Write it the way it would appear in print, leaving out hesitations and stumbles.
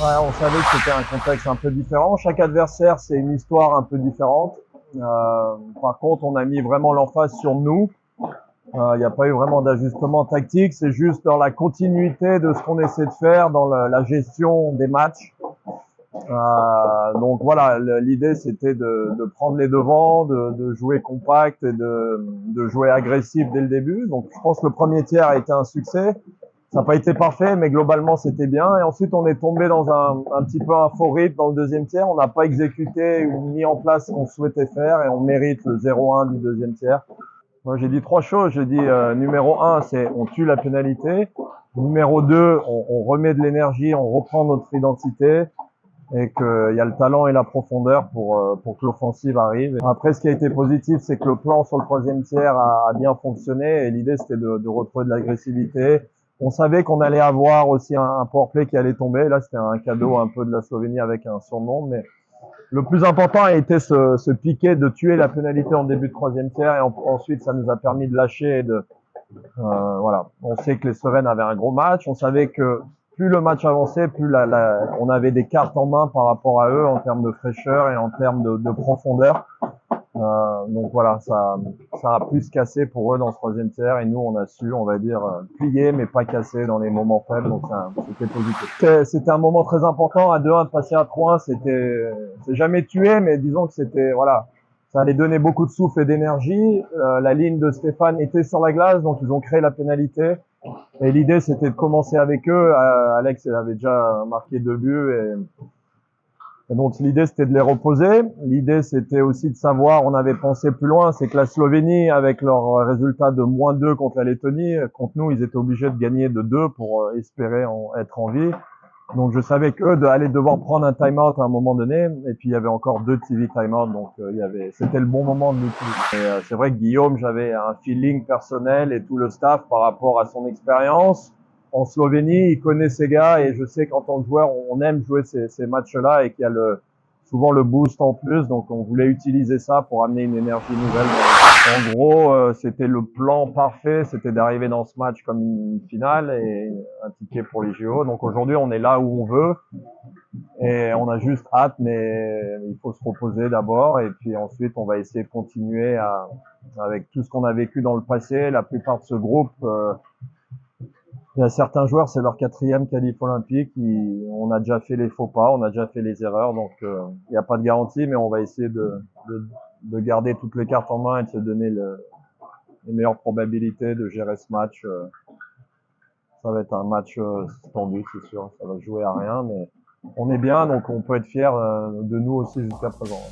Ouais, on savait que c'était un contexte un peu différent. Chaque adversaire, c'est une histoire un peu différente. Par contre, on a mis vraiment l'emphase sur nous. Il n'y a pas eu vraiment d'ajustement tactique. C'est juste dans la continuité de ce qu'on essaie de faire dans la gestion des matchs. Donc voilà, l'idée c'était de prendre les devants, de jouer compact et de jouer agressif dès le début. Donc je pense que le premier tiers a été un succès. Ça n'a pas été parfait, mais globalement c'était bien. Et ensuite on est tombé dans un petit peu un faux rythme dans le deuxième tiers. On n'a pas exécuté ou mis en place ce qu'on souhaitait faire et on mérite le 0-1 du deuxième tiers. Moi j'ai dit trois choses. J'ai dit numéro 1, c'est on tue la pénalité. Numéro 2, on remet de l'énergie, on reprend notre identité et qu'il y a le talent et la profondeur pour que l'offensive arrive. Après, ce qui a été positif, c'est que le plan sur le troisième tiers a bien fonctionné et l'idée, c'était de retrouver de l'agressivité. On savait qu'on allait avoir aussi un powerplay qui allait tomber. Là, c'était un cadeau un peu de la Slovénie avec un surnom, mais le plus important a été ce piqué de tuer la pénalité en début de troisième tiers et ensuite, ça nous a permis de lâcher et voilà. On sait que les Slovènes avaient un gros match. On savait que plus le match avançait, plus on avait des cartes en main par rapport à eux en termes de fraîcheur et en termes de profondeur. Donc voilà, ça a plus cassé pour eux dans ce troisième tiers et nous on a su, on va dire, plier mais pas casser dans les moments faibles. Donc c'était positif. C'était un moment très important. À 2-1 de passer à 3-1, c'est jamais tué, mais disons que c'était voilà. Ça allait donner beaucoup de souffle et d'énergie. La ligne de Stéphane était sur la glace, donc ils ont créé la pénalité. Et l'idée, c'était de commencer avec eux. Alex avait déjà marqué 2 buts. Et donc l'idée, c'était de les reposer. L'idée, c'était aussi de savoir, on avait pensé plus loin, c'est que la Slovénie, avec leur résultat de -2 contre la Lettonie, contre nous, ils étaient obligés de gagner de 2 pour espérer être en vie. Donc je savais qu'eux allaient devoir prendre un time-out à un moment donné, et puis il y avait encore 2 TV time-out, donc c'était le bon moment de l'utiliser. C'est vrai que Guillaume, j'avais un feeling personnel et tout le staff par rapport à son expérience. En Slovénie, il connaît ces gars et je sais qu'en tant que joueur, on aime jouer ces matchs-là et qu'il y a souvent le boost en plus, donc on voulait utiliser ça pour amener une énergie nouvelle. En gros, c'était le plan parfait, c'était d'arriver dans ce match comme une finale et un ticket pour les JO. Donc aujourd'hui, on est là où on veut et on a juste hâte, mais il faut se reposer d'abord et puis ensuite, on va essayer de continuer avec tout ce qu'on a vécu dans le passé. La plupart de ce groupe, il y a certains joueurs, c'est leur 4e qualif olympique. On a déjà fait les faux pas, on a déjà fait les erreurs, donc il n'y a pas de garantie, mais on va essayer de garder toutes les cartes en main et de se donner les meilleures probabilités de gérer ce match. Ça va être un match tendu, c'est sûr. Ça va jouer à rien, mais on est bien, donc on peut être fier de nous aussi jusqu'à présent.